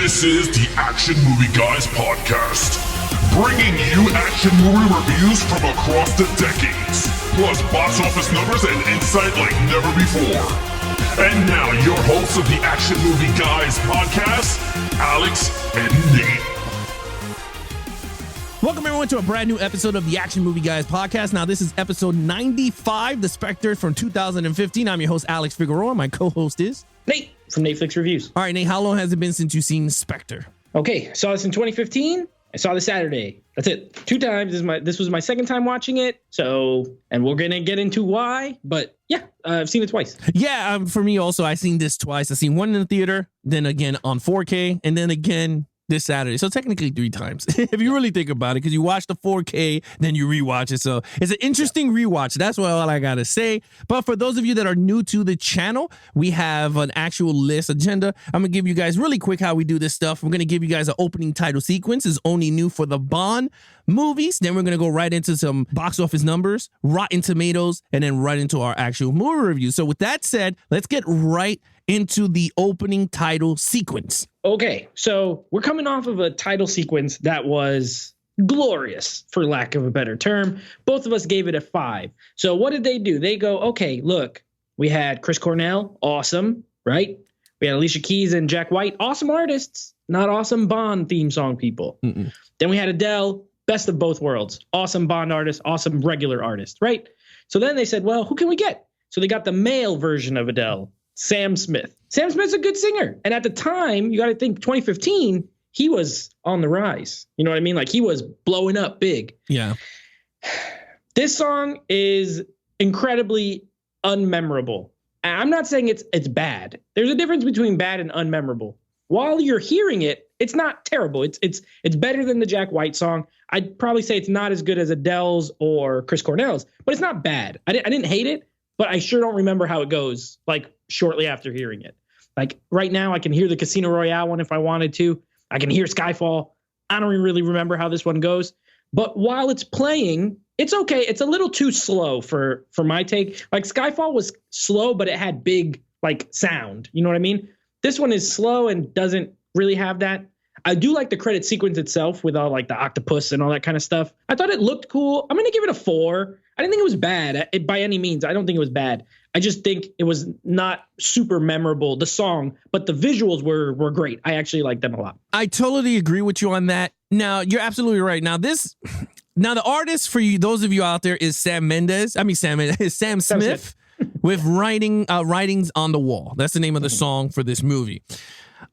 This is the Action Movie Guys podcast, bringing you action movie reviews from across the decades, plus box office numbers and insight like never before. And now, your hosts of the Action Movie Guys podcast, Alex and Nate. Welcome everyone to a brand new episode of the Action Movie Guys podcast. Now this is episode 95, the Spectre from 2015. I'm your host, Alex Figueroa. My co-host is Nate from Netflix Reviews. All right, Nate, how long has it been since you've seen Spectre? Okay, saw this in 2015. I saw this Saturday. That's it. 2 times. This was my second time watching it. So, and we're gonna get into why. But yeah, I've seen it twice. Yeah, for me also, I've seen this twice. I've seen one in the theater, then again on 4K, and then again this Saturday. So technically 3 times, if you really think about it, because you watch the 4K, then you rewatch it. So it's an interesting rewatch. That's all I got to say. But for those of you that are new to the channel, we have an actual list agenda. I'm going to give you guys really quick how we do this stuff. We're going to give you guys an opening title sequence. It's only new for the Bond movies. Then we're going to go right into some box office numbers, Rotten Tomatoes, and then right into our actual movie review. So with that said, let's get right into the opening title sequence. Okay, so we're coming off of a title sequence that was glorious, for lack of a better term. Both of us gave it a 5. So what did they do? They go, okay, look, we had Chris Cornell, awesome, right? We had Alicia Keys and Jack White, awesome artists, not awesome Bond theme song people. Mm-mm. Then we had Adele, best of both worlds, awesome Bond artist, awesome regular artist, right? So then they said, well, who can we get? So they got the male version of Adele, Sam Smith. Sam Smith's a good singer. And at the time, you got to think 2015, he was on the rise. You know what I mean? Like he was blowing up big. Yeah. This song is incredibly unmemorable. I'm not saying it's bad. There's a difference between bad and unmemorable. While you're hearing it, it's not terrible. It's better than the Jack White song. I'd probably say it's not as good as Adele's or Chris Cornell's, but it's not bad. I didn't hate it, but I sure don't remember how it goes, like shortly after hearing it. Like right now, I can hear the Casino Royale one if I wanted to. I can hear Skyfall. I don't really remember how this one goes. But while it's playing, it's okay. It's a little too slow for my take. Like Skyfall was slow, but it had big like sound. You know what I mean? This one is slow and doesn't really have that. I do like the credit sequence itself with all like the octopus and all that kind of stuff. I thought it looked cool. I'm going to give it a 4. I didn't think it was bad by any means. I don't think it was bad. I just think it was not super memorable, the song, but the visuals were great. I actually liked them a lot. I totally agree with you on that. Now, you're absolutely right. Now, the artist for you, those of you out there, is Sam Mendes. I mean, Sam Smith with Writings on the Wall. That's the name of the song for this movie.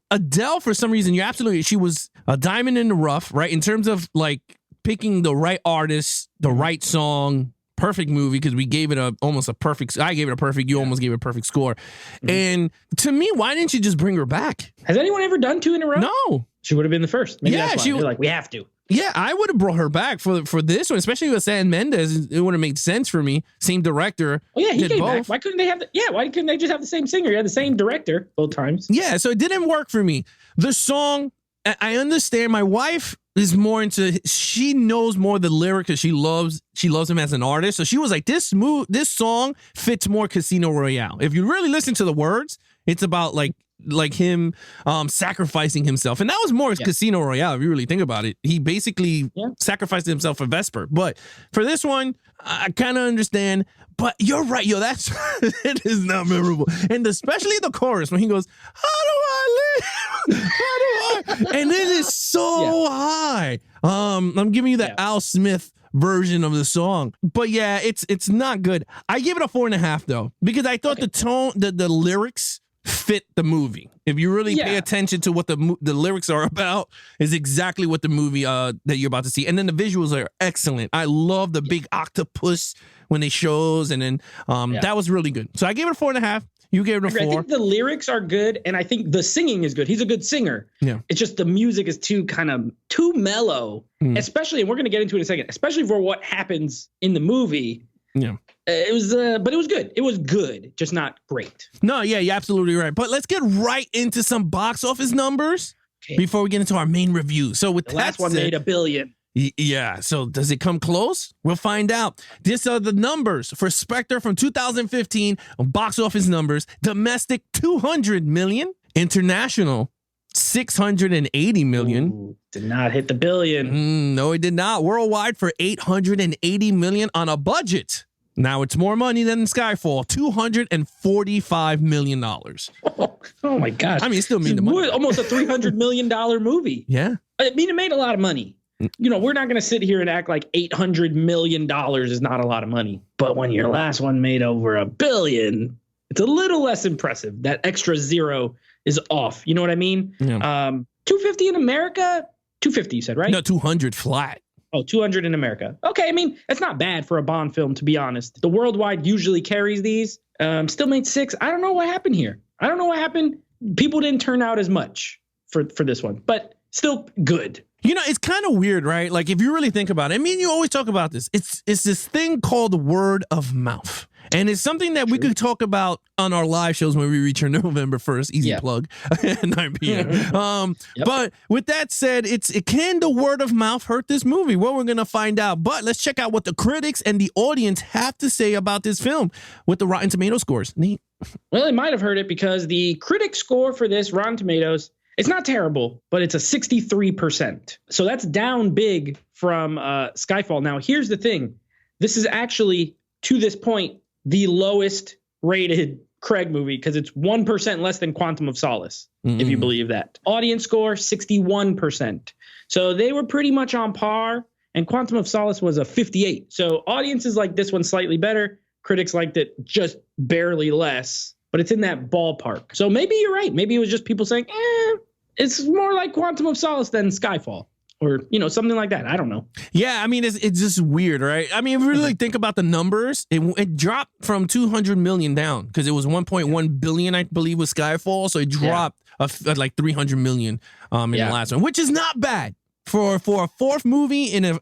Adele, for some reason, she was a diamond in the rough, right? In terms of like picking the right artist, the right song, perfect movie, because we gave it almost a perfect. I gave it a perfect. You almost gave it a perfect score. Mm-hmm. And to me, why didn't you just bring her back? Has anyone ever done 2 in a row? No, she would have been the first. Maybe yeah, that's why. They're like, we have to. Yeah, I would have brought her back for this one, especially with Sam Mendes. It would have made sense for me. Same director. Oh yeah, he did came both. back. Why couldn't they have? Why couldn't they just have the same singer? You had the same director both times. Yeah, so it didn't work for me. The song, I understand. My wife is more into. She knows more the lyric because she loves him as an artist. So she was like, this song fits more Casino Royale. If you really listen to the words, it's about like him sacrificing himself, and that was more Casino Royale if you really think about it. He basically sacrificed himself for Vesper, but for this one I kind of understand. But you're right, yo, that's it is not memorable, and especially the chorus when he goes, how do I live, how do I, and it is so high. I'm giving you the Al Smith version of the song, but yeah, it's not good. I give it a 4.5 though, because I thought the tone, the lyrics fit the movie. If you really pay attention to what the lyrics are about, is exactly what the movie that you're about to see. And then the visuals are excellent. I love the big octopus when it shows, and then that was really good. So I gave it a 4.5. You gave it a 4. I think the lyrics are good, and I think the singing is good. He's a good singer. Yeah. It's just the music is too mellow, especially, and we're going to get into it in a second, especially for what happens in the movie. Yeah. It was, but it was good. It was good, just not great. No, yeah, you're absolutely right. But let's get right into some box office numbers before we get into our main review. So with the last one made $1 billion. Yeah. So does it come close? We'll find out. These are the numbers for Spectre from 2015 box office numbers. Domestic, 200 million. International, $680 million. Ooh, did not hit the billion. No, it did not. Worldwide for $880 million on a budget. Now it's more money than Skyfall, $245 million. Oh my gosh. I mean, it still made the money. Almost a $300 million movie. Yeah. I mean, it made a lot of money. You know, we're not going to sit here and act like $800 million is not a lot of money. But when your last one made over $1 billion, it's a little less impressive. That extra zero is off. You know what I mean? Yeah. 250 in America? 250, you said, right? No, 200 flat. Oh, 200 in America. Okay, I mean, that's not bad for a Bond film, to be honest. The worldwide usually carries these. Still made 6. I don't know what happened here. I don't know what happened. People didn't turn out as much for this one, but still good. You know, it's kind of weird, right? Like, if you really think about it, I mean, you always talk about this. It's this thing called word of mouth. And it's something that we could talk about on our live shows when we return November 1st. Easy plug at 9 p.m. But with that said, can the word of mouth hurt this movie? Well, we're going to find out. But let's check out what the critics and the audience have to say about this film with the Rotten Tomato scores. Nate? Well, it might have heard it because the critic score for this, Rotten Tomatoes, it's not terrible, but it's a 63%. So that's down big from Skyfall. Now, here's the thing. This is actually, to this point, the lowest rated Craig movie because it's 1% less than Quantum of Solace, if you believe that. Audience score, 61%. So they were pretty much on par, and Quantum of Solace was a 58. So audiences like this one slightly better. Critics liked it just barely less, but it's in that ballpark. So maybe you're right. Maybe it was just people saying, it's more like Quantum of Solace than Skyfall. Or, you know, something like that. I don't know. Yeah, I mean, it's just weird, right? I mean, if you really think about the numbers, it dropped from 200 million down because it was 1.1 billion, I believe, with Skyfall. So it dropped like 300 million in the last one, which is not bad for a fourth movie in a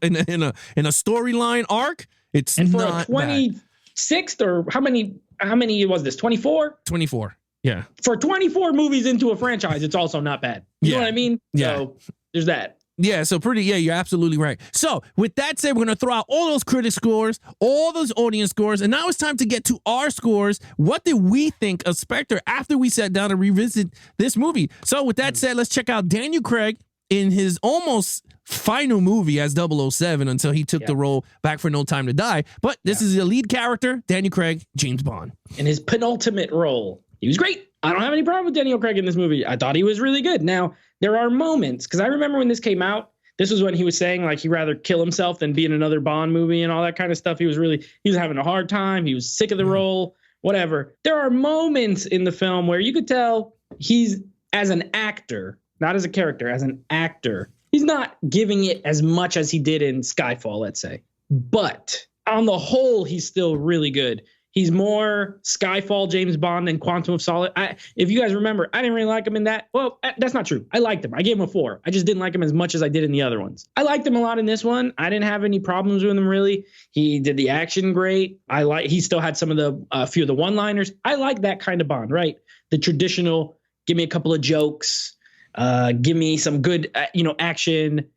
storyline arc. It's and for not a 26th or how many was this? 24? 24. Yeah. For 24 movies into a franchise, it's also not bad. You know what I mean? Yeah. So there's that. Yeah, so you're absolutely right. So with that said, we're going to throw out all those critic scores, all those audience scores, and now it's time to get to our scores. What did we think of Spectre after we sat down and revisit this movie? So with that said, let's check out Daniel Craig in his almost final movie as 007 until he took the role back for No Time to Die. But this is the lead character, Daniel Craig, James Bond. In his penultimate role, he was great. I don't have any problem with Daniel Craig in this movie. I thought he was really good. Now, there are moments, because I remember when this came out, this was when he was saying like he'd rather kill himself than be in another Bond movie and all that kind of stuff. He was having a hard time. He was sick of the role, whatever. There are moments in the film where you could tell he's, as an actor, not as a character, as an actor, he's not giving it as much as he did in Skyfall, let's say. But on the whole, he's still really good. He's more Skyfall James Bond than Quantum of Solace. If you guys remember, I didn't really like him in that. Well, that's not true. I liked him. I gave him a 4. I just didn't like him as much as I did in the other ones. I liked him a lot in this one. I didn't have any problems with him, really. He did the action great. He still had some of the few of the one-liners. I like that kind of Bond, right? The traditional, give me a couple of jokes, give me some good, action,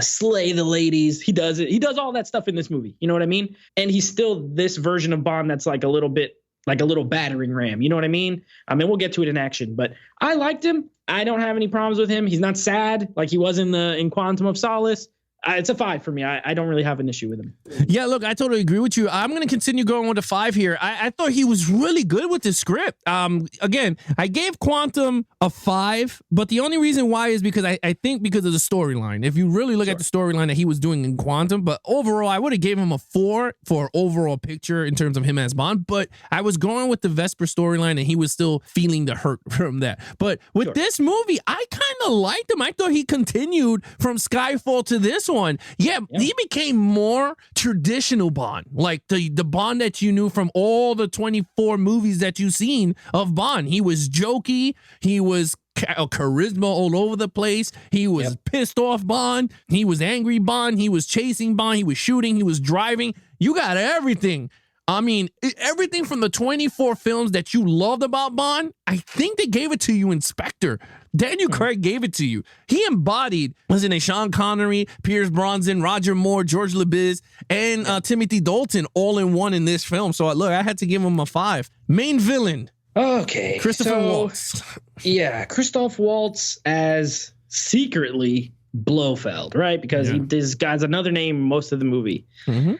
slay the ladies. He does it. He does all that stuff in this movie. You know what I mean? And he's still this version of Bond that's like a little bit like a little battering ram. You know what I mean? I mean, we'll get to it in action, but I liked him. I don't have any problems with him. He's not sad like he was in Quantum of Solace. It's a 5 for me. I don't really have an issue with him. Yeah, look, I totally agree with you. I'm going to continue going with a 5 here. I thought he was really good with the script. Again, I gave Quantum a 5, but the only reason why is because I think because of the storyline. If you really look at the storyline that he was doing in Quantum, but overall, I would have gave him a 4 for overall picture in terms of him as Bond, but I was going with the Vesper storyline and he was still feeling the hurt from that. But with this movie, I kind of liked him. I thought he continued from Skyfall to this one. Yeah, he became more traditional Bond, like the Bond that you knew from all the 24 movies that you've seen of Bond. He was jokey. He was charisma all over the place. He was pissed off Bond. He was angry Bond. He was chasing Bond. He was shooting. He was driving. You got everything. I mean, everything from the 24 films that you loved about Bond, I think they gave it to you in Spectre. Daniel Craig gave it to you. He embodied, wasn't it, Sean Connery, Pierce Brosnan, Roger Moore, George LeBiz, and Timothy Dalton all in one in this film. So, look, I had to give him a 5. Main villain, Okay. Christopher Waltz. Yeah, Christoph Waltz as secretly Blofeld, right? Because this guy's another name most of the movie. Mm-hmm.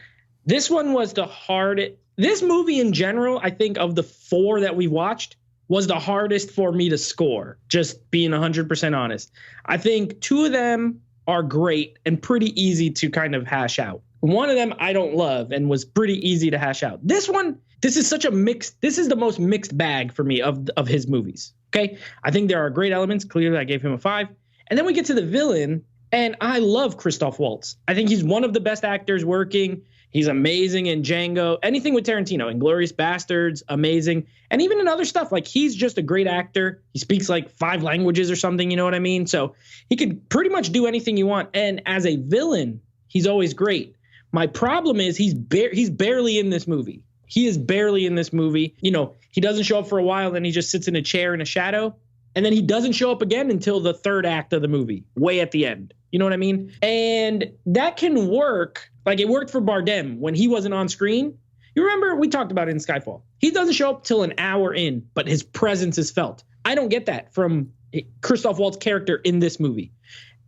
This one was the hardest. This movie in general, I think of the 4 that we watched, was the hardest for me to score, just being 100% honest. I think 2 of them are great and pretty easy to kind of hash out. One of them I don't love and was pretty easy to hash out. This one, this is such a mixed, this is the most mixed bag for me of his movies. Okay. I think there are great elements. Clearly, I gave him a 5. And then we get to the villain, and I love Christoph Waltz. I think he's one of the best actors working. He's amazing in Django. Anything with Tarantino, Inglourious Bastards, amazing. And even in other stuff, like he's just a great actor. He speaks like 5 languages or something, you know what I mean? So he could pretty much do anything you want. And as a villain, he's always great. My problem is he's barely in this movie. He is barely in this movie. You know, he doesn't show up for a while, then he just sits in a chair in a shadow. And then he doesn't show up again until the 3rd act of the movie, way at the end. You know what I mean? And that can work. Like it worked for Bardem when he wasn't on screen. You remember we talked about it in Skyfall. He doesn't show up till an hour in, but his presence is felt. I don't get that from Christoph Waltz's character in this movie.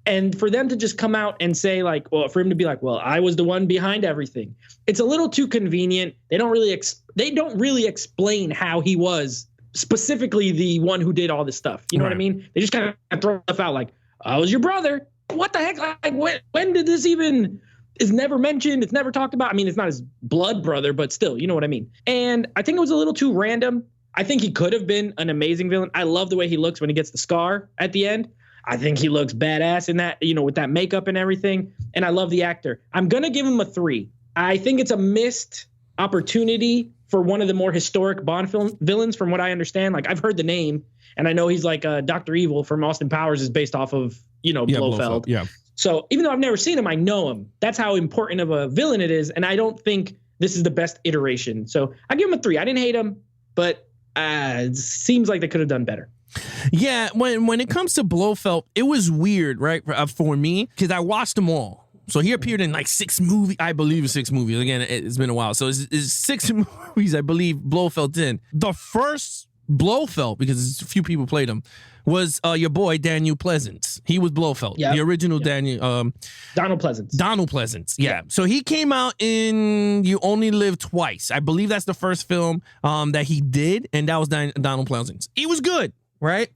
And for them to just come out and say like, well, for him to be like, well, I was the one behind everything. It's a little too convenient. They don't really explain how he was specifically the one who did all this stuff. You know what I mean? They just kind of throw stuff out like, I was your brother. What the heck? Like, when did this even... It's never mentioned. It's never talked about. I mean, it's not his blood brother, but still, you know what I mean? And I think it was a little too random. I think he could have been an amazing villain. I love the way he looks when he gets the scar at the end. I think he looks badass in that, you know, with that makeup and everything. And I love the actor. I'm going to give him a 3. I think it's a missed opportunity for one of the more historic Bond villains from what I understand. Like I've heard the name and I know he's like Dr. Evil from Austin Powers is based off of, you know, Blofeld. Yeah. So even though I've never seen him, I know him. That's how important of a villain it is. And I don't think this is the best iteration. So I give him a 3. I didn't hate him, but it seems like they could have done better. Yeah, when it comes to Blofeld, it was weird, right, for me, because I watched them all. So he appeared in like 6 movies, I believe 6 movies. Again, it's been a while. So it's 6 movies, I believe, Blofeld's in. The first Blofeld, because a few people played him, was your boy Daniel Pleasance. He was Blofeld, the original Daniel. Donald Pleasance. Donald Pleasance, yeah. So he came out in You Only Live Twice. I believe that's the first film that he did, and that was Donald Pleasance. He was good, right?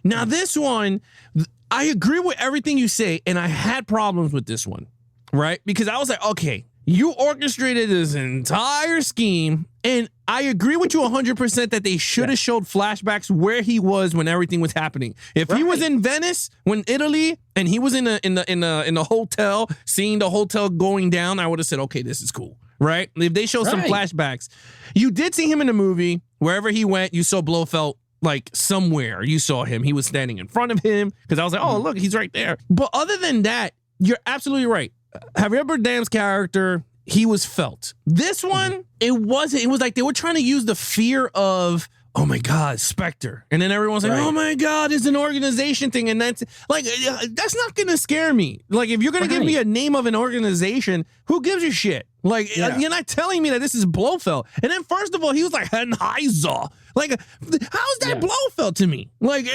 Now this one, I agree with everything you say, and I had problems with this one, right? Because I was like, okay, you orchestrated this entire scheme, and I agree with you 100% that they should have showed flashbacks where he was when everything was happening. If he was in Venice, when Italy, and he was in a hotel, seeing the hotel going down, I would have said, okay, this is cool, right? If they show some flashbacks, you did see him in the movie. Wherever he went, you saw Blofeld. Like somewhere you saw him. He was standing in front of him because I was like, oh, look, he's right there. But other than that, you're absolutely right. Javier Bardem's character, he was felt. This one, it wasn't. It was like they were trying to use the fear of, oh my God, Spectre. And then everyone's like, oh my God, it's an organization thing. And that's like, that's not going to scare me. Like, if you're going to give me a name of an organization, who gives a shit? Like, you're not telling me that this is Blofeld. And then first of all, he was like, Sennheiser. Like, how's that Blofeld to me? Like,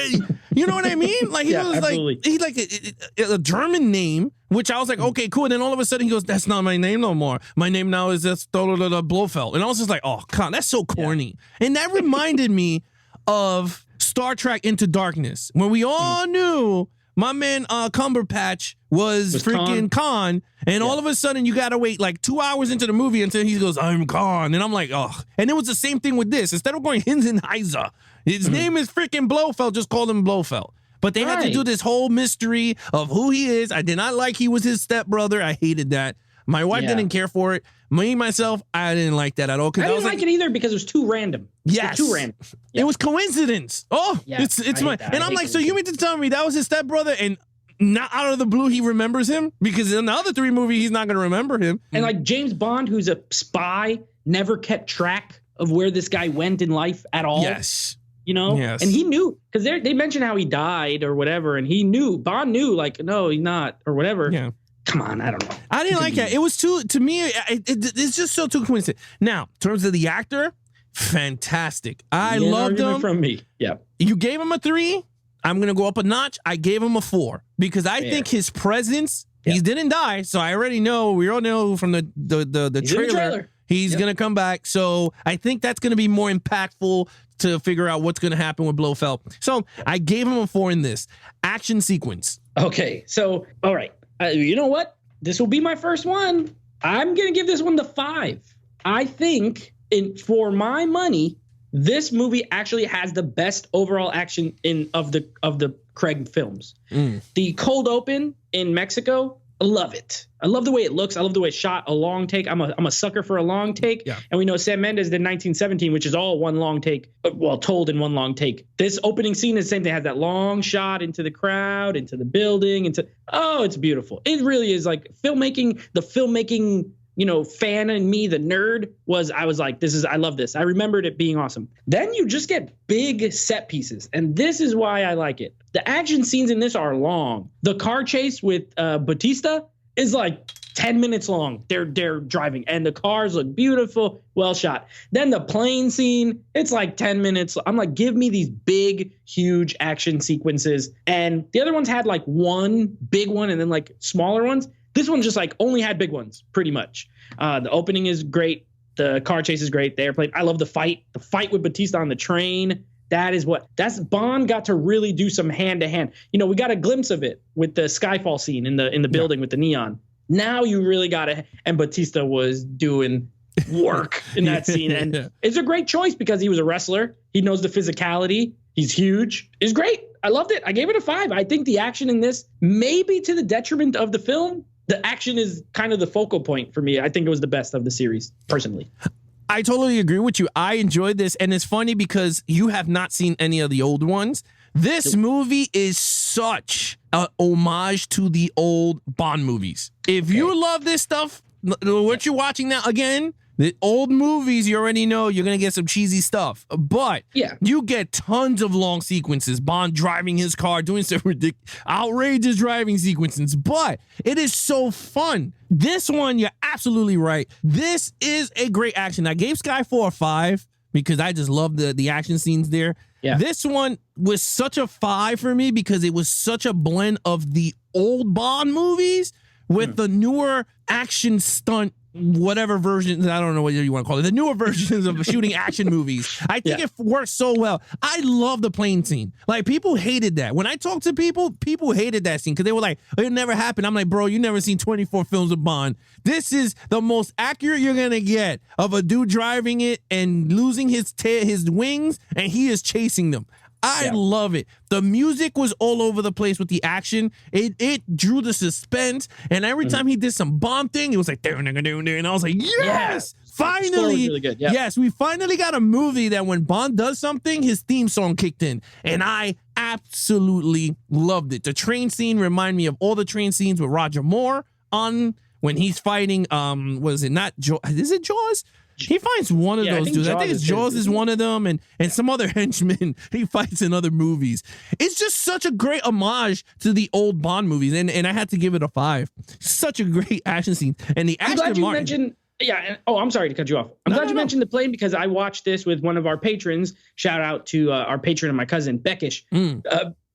you know what I mean? Like, he was absolutely. Like, he's like a German name, which I was like, okay, cool. And then all of a sudden he goes, that's not my name no more. My name now is just Blofeld. And I was just like, oh, God, that's so corny. And that reminded me of Star Trek Into Darkness, when we all knew my man Cumberpatch was freaking Khan, and all of a sudden you gotta wait like 2 hours into the movie until he goes, I'm Khan, and I'm like, oh. And it was the same thing with this. Instead of going Sennheiser, his name is freaking Blofeld. Just call him Blofeld. But they had to do this whole mystery of who he is. I did not like he was his stepbrother. I hated that. My wife didn't care for it. Myself, I didn't like that at all. I didn't like it either because it was too random. Yes. Too random. It was coincidence. Oh, it's my, and I'm like, so you mean to tell me that was his stepbrother and not out of the blue he remembers him? Because in the other 3 movies, he's not going to remember him. And like James Bond, who's a spy, never kept track of where this guy went in life at all. Yes. You know? Yes. And he knew, because they mentioned how he died or whatever, and he knew, Bond knew, like, no, he's not, or whatever. Yeah. Come on, I don't know. I didn't like that. It was too, to me, it's just so too coincident. Now, in terms of the actor, fantastic. I Get an loved argument him. from me. Yeah. You gave him a 3. I'm going to go up a notch. I gave him a 4 because I think his presence, he didn't die. So I already know, we all know from the trailer, he's going to come back. So I think that's going to be more impactful to figure out what's going to happen with Blofeld. So I gave him a 4 in this action sequence. Okay. So, all right. You know what? This will be my first one. I'm going to give this one the 5. I think for my money, this movie actually has the best overall action of the Craig films. The cold open in Mexico, I love it. I love the way it looks. I love the way it's shot. A long take. I'm a sucker for a long take. Yeah. And we know Sam Mendes did 1917, which is all one long take. Well, told in one long take. This opening scene is the same thing. It has that long shot into the crowd, into the building, it's beautiful. It really is like filmmaking. The filmmaking, fan in me, the nerd, I was like, I love this. I remembered it being awesome. Then you just get big set pieces. And this is why I like it. The action scenes in this are long. The car chase with Batista is like 10 minutes long. They're driving and the cars look beautiful, well shot. Then the plane scene, it's like 10 minutes. I'm like, give me these big, huge action sequences. And the other ones had like one big one and then like smaller ones. This one just like only had big ones, pretty much. The opening is great. The car chase is great. The airplane. I love the fight. The fight with Batista on the train. That's Bond got to really do some hand to hand. We got a glimpse of it with the Skyfall scene in the building with the neon. Now you really got to, and Batista was doing work in that scene. And it's a great choice because he was a wrestler. He knows the physicality. He's huge. It's great. I loved it. I gave it a 5. I think the action in this, maybe to the detriment of the film, the action is kind of the focal point for me. I think it was the best of the series, personally. I totally agree with you. I enjoyed this. And it's funny because you have not seen any of the old ones. This movie is such an homage to the old Bond movies. If you love this stuff, what you're watching now, again, the old movies, you already know you're going to get some cheesy stuff. But you get tons of long sequences. Bond driving his car, doing some outrageous driving sequences. But it is so fun. This one, you're absolutely right. This is a great action. I gave Skyfall a 5 because I just love the action scenes there. Yeah. This one was such a 5 for me because it was such a blend of the old Bond movies with the newer action stunt, whatever versions, I don't know what you want to call it, the newer versions of shooting action movies. I think it works so well. I love the plane scene. Like, people hated that. When I talk to people hated that scene because they were like, it never happened. I'm like, bro, you never seen 24 films of Bond. This is the most accurate you're going to get of a dude driving it and losing his wings, and he is chasing them. I love it. The music was all over the place with the action. It drew the suspense. And every time he did some Bond thing, it was like, and I was like, yes, finally. Really good. Yes, we finally got a movie that when Bond does something, his theme song kicked in. And I absolutely loved it. The train scene reminded me of all the train scenes with Roger Moore on when he's fighting, was it not Jaws? Is it Jaws? He finds one of those dudes. I think it's Jaws is one of them, and some other henchmen he fights in other movies. It's just such a great homage to the old Bond movies, and I had to give it a 5. Such a great action scene. And the Aston Martin. Mentioned, I'm sorry to cut you off. I'm glad you mentioned the plane because I watched this with one of our patrons. Shout out to our patron and my cousin, Beckish.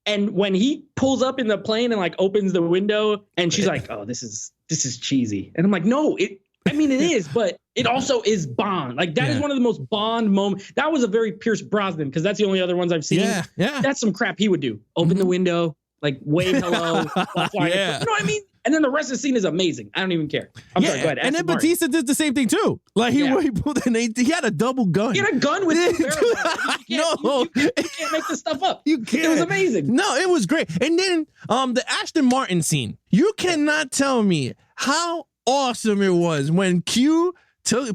And when he pulls up in the plane and like opens the window, and she's like, "Oh, this is cheesy," and I'm like, "No, it is, but it also is Bond. Like that is one of the most Bond moments. That was a very Pierce Brosnan because that's the only other ones I've seen. Yeah. That's some crap he would do. Open the window, like wave hello. You know what I mean? And then the rest of the scene is amazing. I don't even care. I'm sorry, go ahead. And then Batista did the same thing too. Like he pulled in, he had a double gun. He had a gun with him. You can't make this stuff up. You can't. It was amazing. No, it was great. And then the Aston Martin scene. You cannot tell me how awesome it was when Q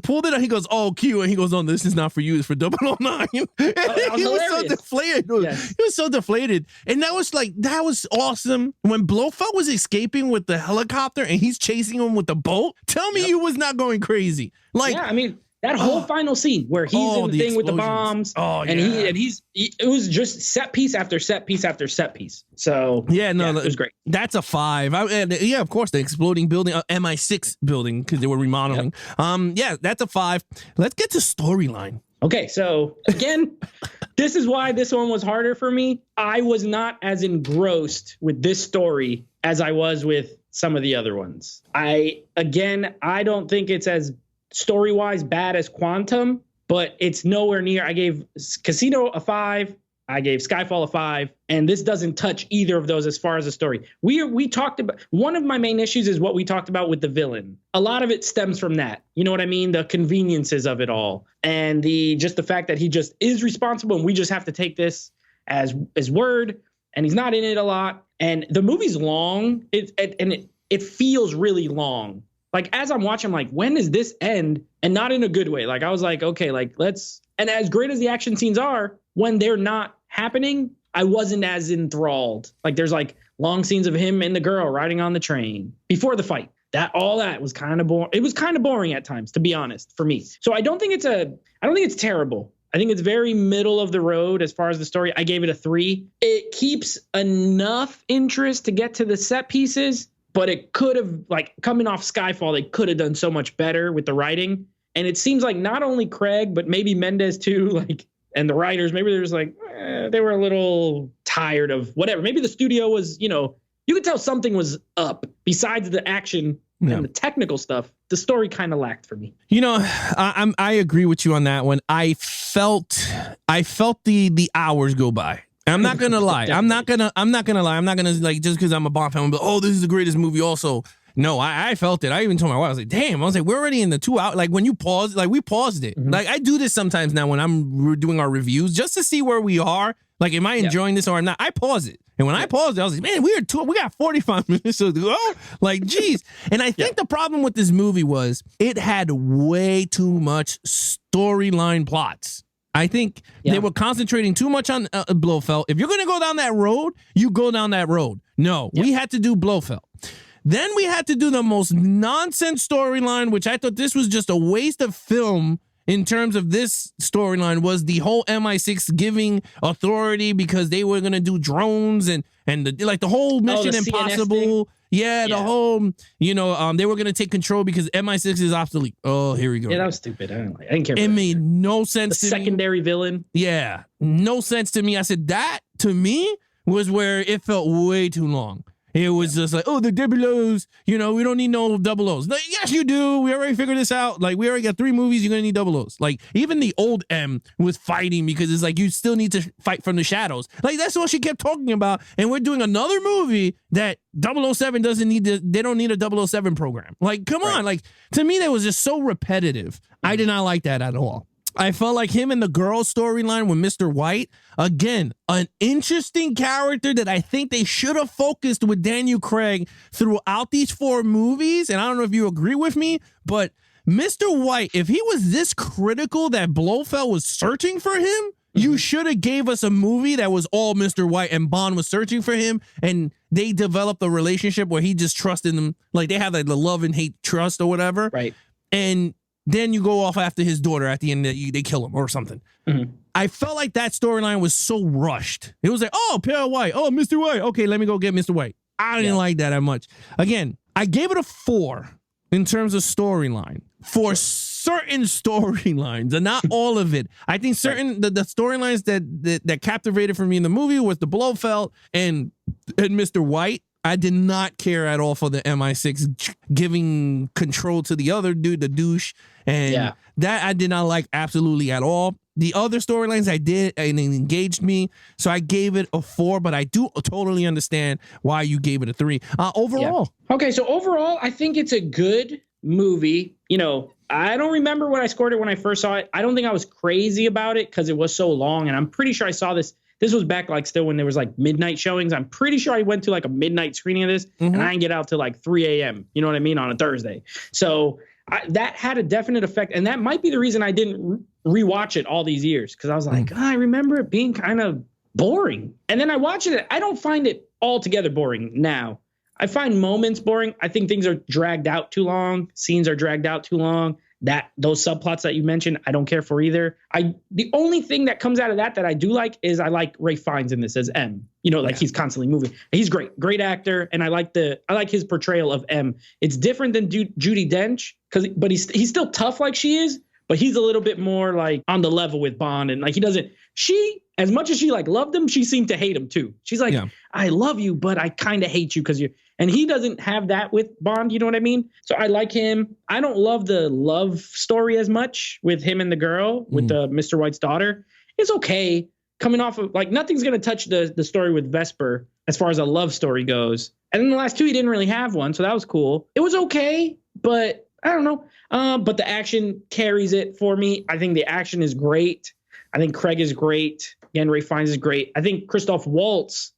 pulled it out. He goes, "Oh, Q," and he goes, "Oh, this is not for you. It's for 009." He was so deflated. He was so deflated, and that was awesome. When Blofeld was escaping with the helicopter and he's chasing him with the boat. Tell me you was not going crazy. Like, I mean, that whole final scene where he's in the thing with the bombs, it was just set piece after set piece after set piece. So it was great. That's a 5. Of course, the exploding building, MI6 building, because they were remodeling. That's a 5. Let's get to storyline. Okay, so again, this is why this one was harder for me. I was not as engrossed with this story as I was with some of the other ones. I don't think it's as story-wise bad as Quantum, but it's nowhere near. I gave Casino a 5. I gave Skyfall a 5, and this doesn't touch either of those as far as the story. We talked about, one of my main issues is what we talked about with the villain. A lot of it stems from that. You know what I mean? The conveniences of it all, and the fact that he just is responsible, and we just have to take this as word. And he's not in it a lot, and the movie's long. It feels really long. Like as I'm watching, I'm like, when does this end? And not in a good way. Like I was like, okay, like let's. And as great as the action scenes are, when they're not happening, I wasn't as enthralled. Like there's like long scenes of him and the girl riding on the train before the fight. That was kind of boring. It was kind of boring at times, to be honest, for me. So I don't think it's terrible. I think it's very middle of the road as far as the story. I gave it a 3. It keeps enough interest to get to the set pieces, but it could have, like coming off Skyfall, they could have done so much better with the writing. And it seems like not only Craig, but maybe Mendes too, like, and the writers, maybe they're just like, they were a little tired of whatever. Maybe the studio was, you could tell something was up besides the action and the technical stuff. The story kind of lacked for me. I agree with you on that one. I felt the hours go by. I'm not gonna lie. I'm not gonna like just because I'm a Bond fan, but this is the greatest movie also. No, I felt it. I even told my wife, I was like, damn, we're already in the 2 hours. Like when you pause, like we paused it. Mm-hmm. Like I do this sometimes now when we're doing our reviews just to see where we are. Like, am I enjoying this or not? I pause it. And when I paused it, I was like, man, we got 45 minutes to go. Like, geez. And I think the problem with this movie was it had way too much storyline plots. I think they were concentrating too much on Blofeld. If you're going to go down that road, you go down that road. No, we had to do Blofeld. Then we had to do the most nonsense storyline, which I thought this was just a waste of film in terms of this storyline, was the whole MI6 giving authority because they were going to do drones and the whole Mission Impossible. The whole, they were going to take control because MI6 is obsolete. Oh, here we go. Yeah, that was stupid. I didn't care. It made no sense to me. Secondary villain. Yeah, no sense to me. I said that to me was where it felt way too long. It was just like, the double O's, we don't need no double O's. Like, yes, you do. We already figured this out. Like, we already got 3 movies. You're going to need double O's. Like, even the old M was fighting because it's like, you still need to fight from the shadows. Like, that's what she kept talking about. And we're doing another movie that 007 they don't need a 007 program. Like, come on. Like, to me, that was just so repetitive. I did not like that at all. I felt like him and the girl storyline with Mr. White, again, an interesting character that I think they should have focused with Daniel Craig throughout these 4 movies. And I don't know if you agree with me, but Mr. White, if he was this critical that Blofeld was searching for him, you should have gave us a movie that was all Mr. White and Bond was searching for him, and they developed a relationship where he just trusted him. Like they have like the love and hate trust or whatever. Right. And then you go off after his daughter at the end, they kill him or something. Mm-hmm. I felt like that storyline was so rushed. It was like, Pierre White. Oh, Mr. White. Okay, let me go get Mr. White. I didn't like that much. Again, I gave it a 4 in terms of storyline for certain storylines and not all of it. I think certain the storylines that captivated for me in the movie was the Blofeld and Mr. White. I did not care at all for the MI6 giving control to the other dude, the douche. And that I did not like absolutely at all. The other storylines I did, and it engaged me. So I gave it a 4, but I do totally understand why you gave it a 3. Overall. Yeah. Okay, so overall, I think it's a good movie. I don't remember when I scored it when I first saw it. I don't think I was crazy about it because it was so long. And I'm pretty sure I saw this. This was back like still when there was like midnight showings. I'm pretty sure I went to like a midnight screening of this and I didn't get out till like 3 a.m. You know what I mean? On a Thursday. So that had a definite effect. And that might be the reason I didn't rewatch it all these years. Cause I was like, I remember it being kind of boring. And then I watched it. I don't find it altogether boring now. I find moments boring. I think things are dragged out too long. Scenes are dragged out too long. Those subplots that you mentioned, I don't care for either. The only thing that comes out of that I do like is I like Ralph Fiennes in this as M. He's constantly moving. He's great actor, and I like his portrayal of M. It's different than Judi Dench but he's still tough like she is. but he's a little bit more like on the level with Bond. And like, he doesn't, as much as she like loved him, she seemed to hate him too. She's like, I love you, but I kind of hate you because and he doesn't have that with Bond. You know what I mean? So I like him. I don't love the love story as much with him and the girl, with the Mr. White's daughter. It's okay. Coming off of like, nothing's going to touch the story with Vesper as far as a love story goes. And then the last two, he didn't really have one. So that was cool. It was okay, but I don't know. But the action carries it for me. I think the action is great. I think Craig is great. Again, Ray Fiennes is great. I think Christoph Waltz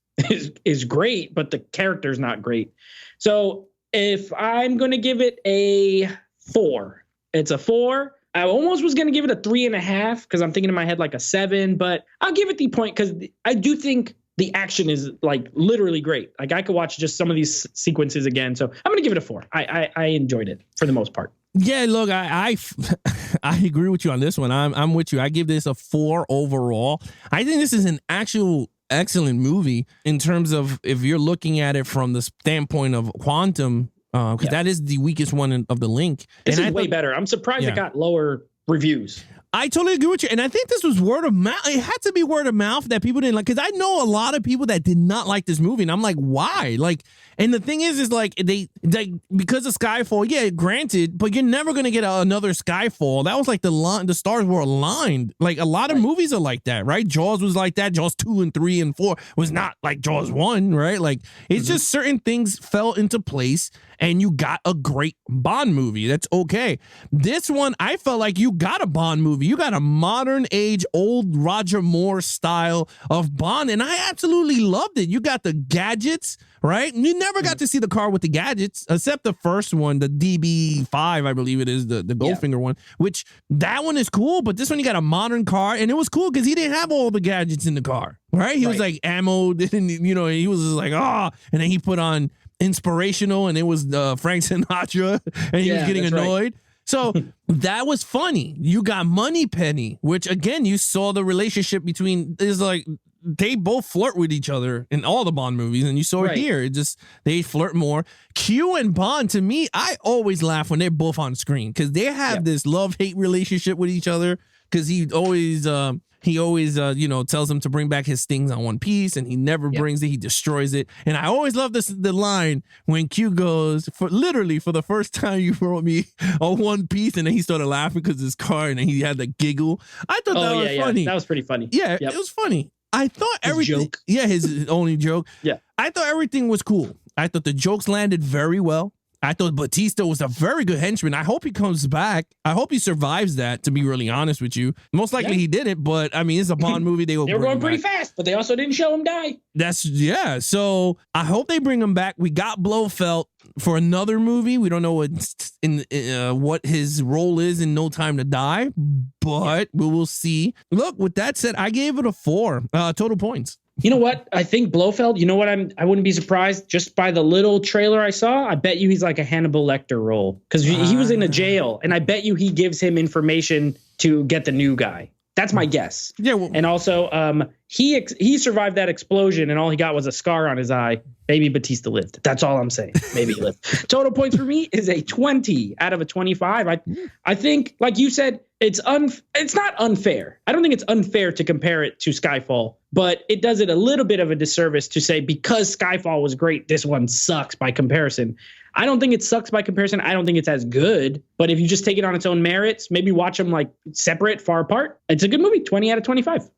is great, but the character is not great. So if I'm going to give it a 4, it's a 4. I almost was going to give it a 3.5 because I'm thinking in my head like a 7, but I'll give it the point because I do think the action is like literally great. Like I could watch just some of these sequences again. So I'm going to give it a 4. I enjoyed it for the most part. Yeah, look, I agree with you on this one. I'm with you. I give this a 4 overall. I think this is an actual excellent movie in terms of if you're looking at it from the standpoint of Quantum, because that is the weakest one of the Link. This is way better. I'm surprised it got lower reviews. I totally agree with you. And I think this was word of mouth. It had to be word of mouth that people didn't like. Because I know a lot of people that did not like this movie. And I'm like, why? Like, and the thing is like, because of Skyfall, yeah, granted, but you're never going to get another Skyfall. That was like the stars were aligned. Like, a lot of movies are like that, right? Jaws was like that. Jaws 2 and 3 and 4 was not like Jaws 1, right? Like, it's just certain things fell into place. And you got a great Bond movie. That's okay. This one, I felt like you got a Bond movie. You got a modern age, old Roger Moore style of Bond. And I absolutely loved it. You got the gadgets, right? You never got to see the car with the gadgets, except the first one, the DB5, I believe it is, the Goldfinger one, which that one is cool. But this one, you got a modern car. And it was cool because he didn't have all the gadgets in the car, right? He was like ammo, didn't, he was just like, and then he put on Inspirational, and it was Frank Sinatra, and he was getting annoyed. Right. So that was funny. You got Moneypenny, which again, you saw the relationship between, is like they both flirt with each other in all the Bond movies, and you saw it here. It just, they flirt more. Q and Bond, to me, I always laugh when they're both on screen because they have this love-hate relationship with each other because he always tells him to bring back his things on one piece, and he never brings it. He destroys it. And I always love the line when Q goes, for the first time you brought me a one piece, and then he started laughing because his car, and then he had the giggle. I thought that was funny. That was pretty funny. Yeah, it was funny. I thought everything. Joke. Yeah, his only joke. Yeah. I thought everything was cool. I thought the jokes landed very well. I thought Batista was a very good henchman. I hope he comes back. I hope he survives that, to be really honest with you. Most likely he didn't, but I mean, it's a Bond movie. They were going pretty fast, but they also didn't show him die. So I hope they bring him back. We got Blofeld for another movie. We don't know what his role is in No Time to Die, but we will see. Look, with that said, I gave it a 4 total points. You know what? I think Blofeld, you know what? I wouldn't be surprised just by the little trailer I saw. I bet you he's like a Hannibal Lecter role because he was in a jail, and I bet you he gives him information to get the new guy. That's my guess. Yeah. Well, and also, he survived that explosion, and all he got was a scar on his eye. Maybe Batista lived. That's all I'm saying. Maybe he lived. Total points for me is a 20 out of a 25. I think, like you said, it's not unfair. I don't think it's unfair to compare it to Skyfall, but it does it a little bit of a disservice to say because Skyfall was great, this one sucks by comparison. I don't think it sucks by comparison. I don't think it's as good. But if you just take it on its own merits, maybe watch them like separate, far apart. It's a good movie. 20 out of 25.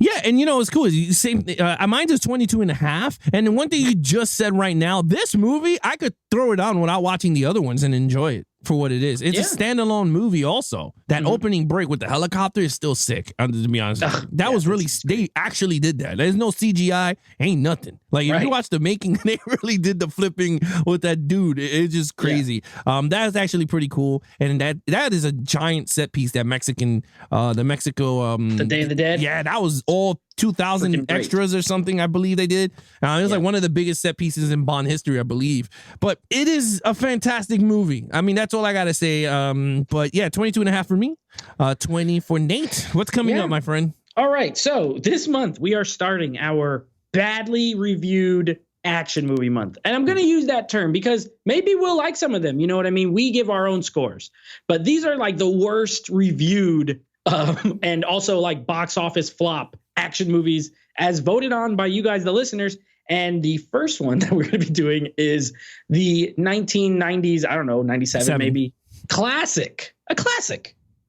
Yeah, and it's cool. Mine is 22.5. And the one thing you just said right now, this movie, I could throw it on without watching the other ones and enjoy it for what it is. It's a standalone movie also. That opening break with the helicopter is still sick, to be honest. That was really, they actually did that. There's no CGI, ain't nothing. Like, if you watch the making, they really did the flipping with that dude. It's just crazy. That is actually pretty cool. And that is a giant set piece, that Mexican, the Mexico. The Day of the Dead? Yeah, that was all 2,000 extras or something, I believe they did. It was like one of the biggest set pieces in Bond history, I believe. But it is a fantastic movie. I mean, that's all I got to say. But yeah, 22.5 for me. 20 for Nate. What's coming up, my friend? All right. So this month we are starting our badly reviewed action movie month. And I'm going to use that term because maybe we'll like some of them. You know what I mean? We give our own scores, but these are like the worst reviewed and also like box office flop action movies as voted on by you guys, the listeners. And the first one that we're going to be doing is the 1990s, I don't know, 97 maybe, a classic,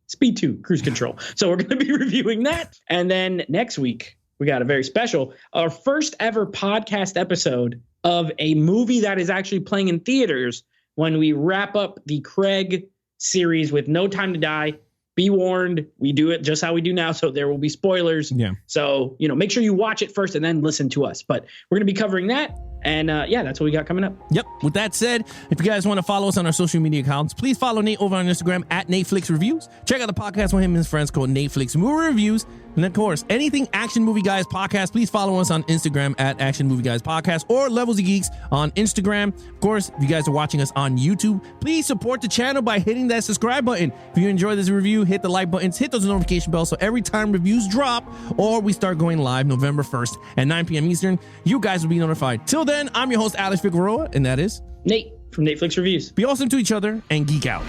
Speed 2, Cruise Control. So we're going to be reviewing that. And then next week, we got a very special, our first ever podcast episode of a movie that is actually playing in theaters when we wrap up the Craig series with No Time to Die. Be warned, we do it just how we do now, so there will be spoilers. Yeah. So, make sure you watch it first and then listen to us. But we're going to be covering that. And that's what we got coming up. Yep. With that said, if you guys want to follow us on our social media accounts, please follow Nate over on Instagram at Netflix Reviews. Check out the podcast with him and his friends called Netflix Movie Reviews. And of course, anything Action Movie Guys Podcast, please follow us on Instagram at Action Movie Guys Podcast or Levels of Geeks on Instagram. Of course, if you guys are watching us on YouTube, please support the channel by hitting that subscribe button. If you enjoy this review, hit the like buttons, hit those notification bells so every time reviews drop or we start going live November 1st at 9 p.m. Eastern, you guys will be notified. Till then, I'm your host, Alex Figueroa, and that is Nate from Netflix Reviews. Be awesome to each other and geek out.